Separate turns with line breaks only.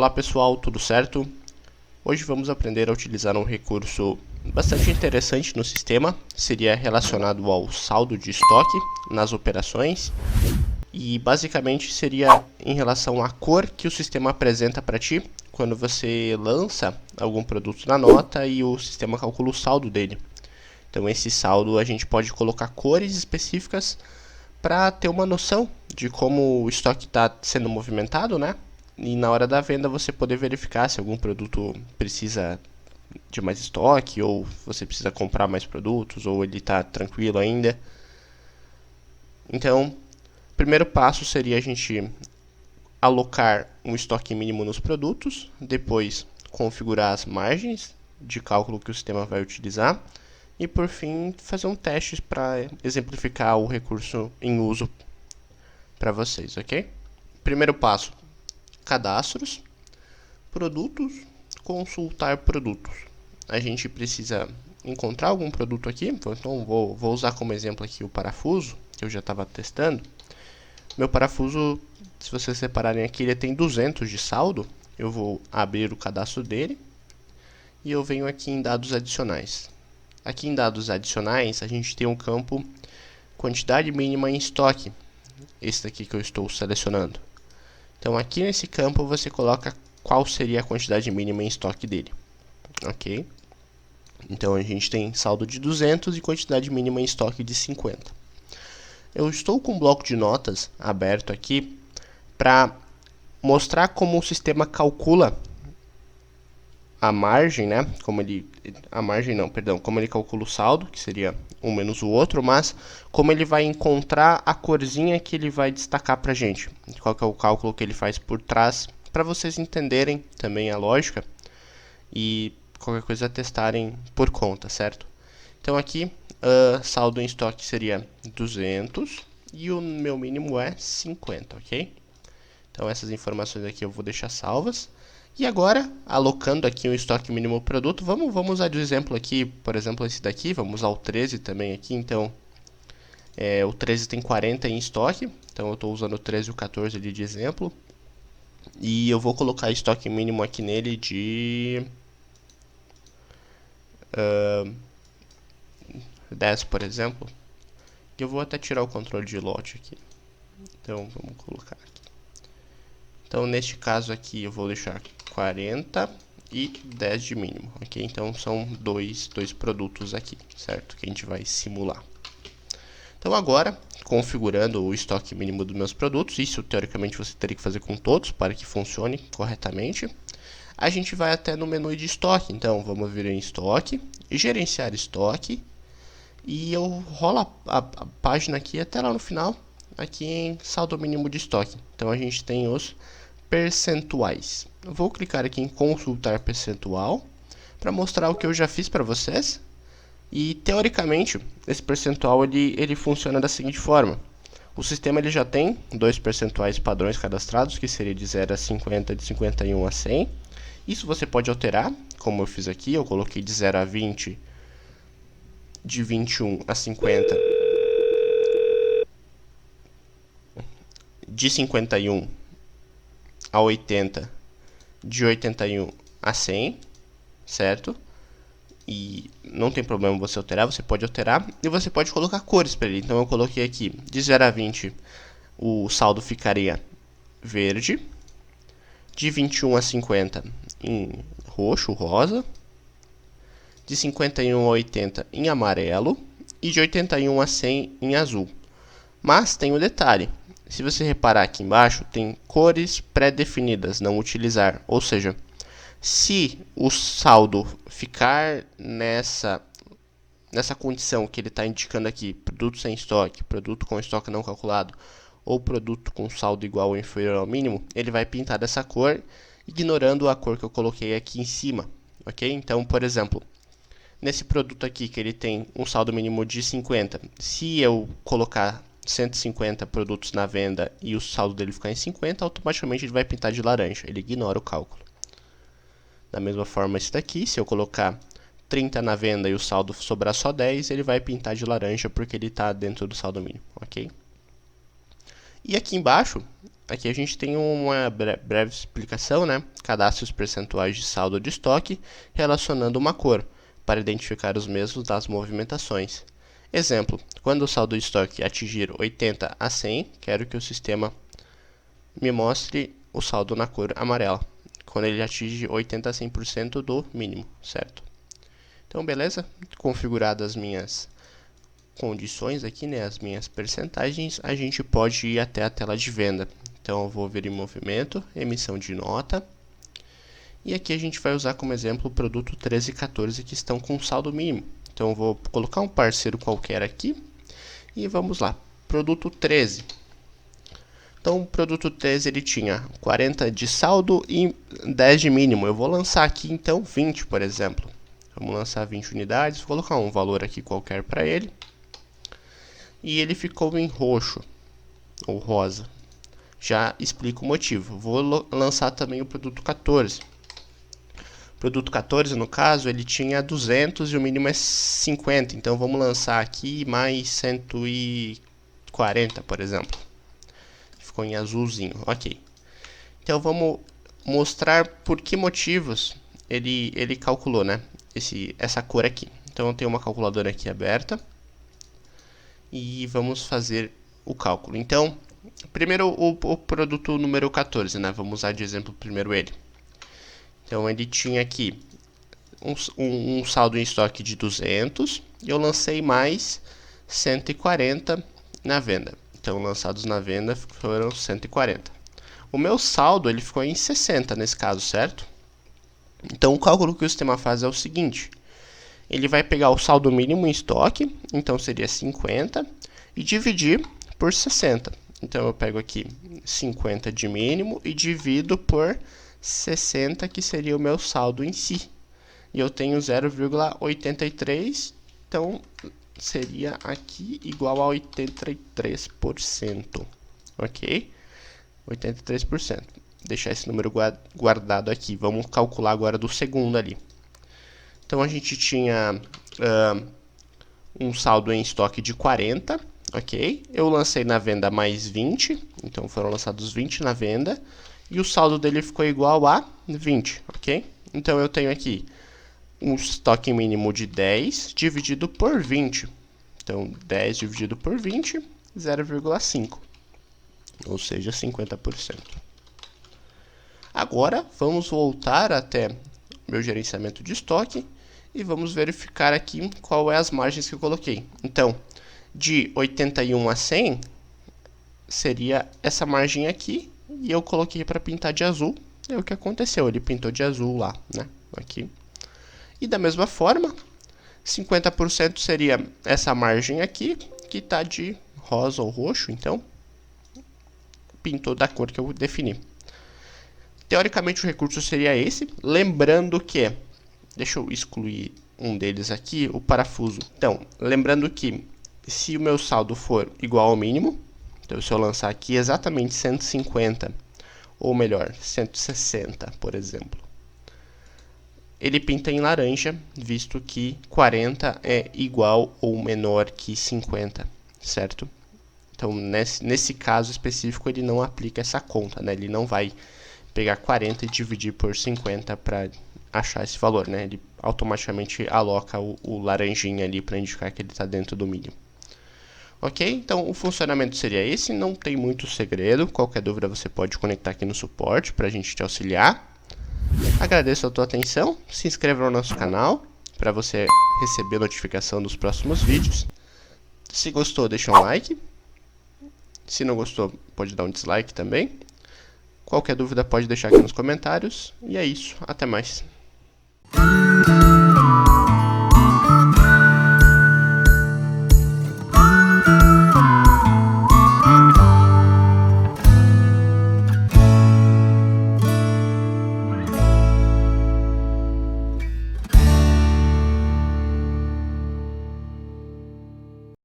Olá pessoal, tudo certo? Hoje vamos aprender a utilizar um recurso bastante interessante no sistema, seria relacionado ao saldo de estoque nas operações e basicamente seria em relação à cor que o sistema apresenta para ti quando você lança algum produto na nota e o sistema calcula o saldo dele. Então esse saldo a gente pode colocar cores específicas para ter uma noção de como o estoque está sendo movimentado, né? E na hora da venda você poder verificar se algum produto precisa de mais estoque, ou você precisa comprar mais produtos, ou ele está tranquilo ainda. Então, o primeiro passo seria a gente alocar um estoque mínimo nos produtos, depois configurar as margens de cálculo que o sistema vai utilizar, e por fim fazer um teste para exemplificar o recurso em uso para vocês, ok? Primeiro passo, cadastros, produtos, consultar produtos. A gente precisa encontrar algum produto aqui, então vou usar como exemplo aqui o parafuso, que eu já estava testando. Meu parafuso, se vocês separarem aqui, ele tem 200 de saldo. Eu vou abrir o cadastro dele e eu venho aqui em dados adicionais. Aqui em dados adicionais, a gente tem um campo quantidade mínima em estoque, esse daqui que eu estou selecionando. Então aqui nesse campo você coloca qual seria a quantidade mínima em estoque dele, ok? Então a gente tem saldo de 200 e quantidade mínima em estoque de 50. Eu estou com um bloco de notas aberto aqui para mostrar como o sistema calcula a margem, né? Como ele calcula o saldo, que seria um menos o outro, mas como ele vai encontrar a corzinha que ele vai destacar pra gente. Qual que é o cálculo que ele faz por trás, para vocês entenderem também a lógica e qualquer coisa testarem por conta, certo? Então aqui, saldo em estoque seria 200 e o meu mínimo é 50, ok? Então essas informações aqui eu vou deixar salvas. E agora, alocando aqui um estoque mínimo produto, vamos usar de exemplo aqui, por exemplo, esse daqui, vamos usar o 13 também aqui, então, o 13 tem 40 em estoque, então eu estou usando o 13 e o 14 ali de exemplo, e eu vou colocar estoque mínimo aqui nele de 10, por exemplo, e eu vou até tirar o controle de lote aqui, então vamos colocar aqui. Então, neste caso aqui, eu vou deixar 40 e 10 de mínimo, ok? Então, são dois produtos aqui, certo? Que a gente vai simular. Então, agora, configurando o estoque mínimo dos meus produtos, isso, teoricamente, você teria que fazer com todos para que funcione corretamente. A gente vai até no menu de estoque. Então, vamos vir em estoque, gerenciar estoque, e eu rolo a página aqui até lá no final, aqui em saldo mínimo de estoque. Então, a gente tem os percentuais. Eu vou clicar aqui em consultar percentual para mostrar o que eu já fiz para vocês. E teoricamente esse percentual ele funciona da seguinte forma: o sistema ele já tem dois percentuais padrões cadastrados, que seria de 0 a 50, de 51 a 100. Isso você pode alterar, como eu fiz aqui, eu coloquei de 0 a 20, de 21 a 50, de 51 a 80, de 81 a 100, certo? E não tem problema você alterar, você pode alterar e você pode colocar cores para ele. Então eu coloquei aqui de 0 a 20 o saldo ficaria verde, de 21 a 50 em roxo, rosa, de 51 a 80 em amarelo e de 81 a 100 em azul. Mas tem um detalhe: se você reparar aqui embaixo, tem cores pré-definidas, não utilizar. Ou seja, se o saldo ficar nessa condição que ele está indicando aqui, produto sem estoque, produto com estoque não calculado, ou produto com saldo igual ou inferior ao mínimo, ele vai pintar dessa cor, ignorando a cor que eu coloquei aqui em cima, ok? Então, por exemplo, nesse produto aqui que ele tem um saldo mínimo de 50, se eu colocar 150 produtos na venda e o saldo dele ficar em 50, automaticamente ele vai pintar de laranja, ele ignora o cálculo. Da mesma forma esse daqui, se eu colocar 30 na venda e o saldo sobrar só 10, ele vai pintar de laranja porque ele está dentro do saldo mínimo, ok? E aqui embaixo aqui a gente tem uma breve explicação, né? Cadastre os percentuais de saldo de estoque relacionando uma cor, para identificar os mesmos das movimentações. Exemplo, quando o saldo de estoque atingir 80 a 100, quero que o sistema me mostre o saldo na cor amarela, quando ele atinge 80 a 100% do mínimo, certo? Então, beleza? Configuradas as minhas condições aqui, né, as minhas percentagens, a gente pode ir até a tela de venda. Então, eu vou vir em movimento, emissão de nota, e aqui a gente vai usar como exemplo o produto 13 e 14 que estão com saldo mínimo. Então, eu vou colocar um parceiro qualquer aqui e vamos lá. Produto 13. Então, o produto 13 ele tinha 40 de saldo e 10 de mínimo. Eu vou lançar aqui, então, 20, por exemplo. Vamos lançar 20 unidades, vou colocar um valor aqui qualquer para ele. E ele ficou em roxo ou rosa. Já explico o motivo. Vou lançar também o produto 14. O produto 14, no caso, ele tinha 200 e o mínimo é 50. Então, vamos lançar aqui mais 140, por exemplo. Ficou em azulzinho, ok. Então, vamos mostrar por que motivos ele calculou, né? Essa cor aqui. Então, eu tenho uma calculadora aqui aberta. E vamos fazer o cálculo. Então, primeiro o produto número 14, né? Vamos usar de exemplo primeiro ele. Então, ele tinha aqui um saldo em estoque de 200 e eu lancei mais 140 na venda. Então, lançados na venda foram 140. O meu saldo ele ficou em 60 nesse caso, certo? Então, o cálculo que o sistema faz é o seguinte. Ele vai pegar o saldo mínimo em estoque, então seria 50, e dividir por 60. Então, eu pego aqui 50 de mínimo e divido por 60, que seria o meu saldo em si. E eu tenho 0,83, então seria aqui igual a 83%. Ok? 83%. Deixar esse número guardado aqui. Vamos calcular agora do segundo ali. Então, a gente tinha um saldo em estoque de 40, ok? Eu lancei na venda mais 20, então foram lançados 20 na venda. E o saldo dele ficou igual a 20, ok? Então, eu tenho aqui um estoque mínimo de 10 dividido por 20. Então, 10 dividido por 20, 0,5. Ou seja, 50%. Agora, vamos voltar até meu gerenciamento de estoque e vamos verificar aqui qual é as margens que eu coloquei. Então, de 81 a 100 seria essa margem aqui e eu coloquei para pintar de azul. É o que aconteceu, ele pintou de azul lá, né? Aqui. E da mesma forma, 50% seria essa margem aqui, que está de rosa ou roxo, então pintou da cor que eu defini. Teoricamente o recurso seria esse, lembrando que, deixa eu excluir um deles aqui, o parafuso. Então, lembrando que se o meu saldo for igual ao mínimo, então se eu lançar aqui exatamente 150, ou melhor, 160, por exemplo, ele pinta em laranja, visto que 40 é igual ou menor que 50, certo? Então, nesse caso específico, ele não aplica essa conta, né? Ele não vai pegar 40 e dividir por 50 para achar esse valor, né? Ele automaticamente aloca o laranjinha ali para indicar que ele está dentro do mínimo. Ok? Então, o funcionamento seria esse, não tem muito segredo. Qualquer dúvida você pode conectar aqui no suporte para a gente te auxiliar. Agradeço a tua atenção, se inscreva no nosso canal para você receber notificação dos próximos vídeos. Se gostou, deixa um like. Se não gostou, pode dar um dislike também. Qualquer dúvida pode deixar aqui nos comentários. E é isso, até mais.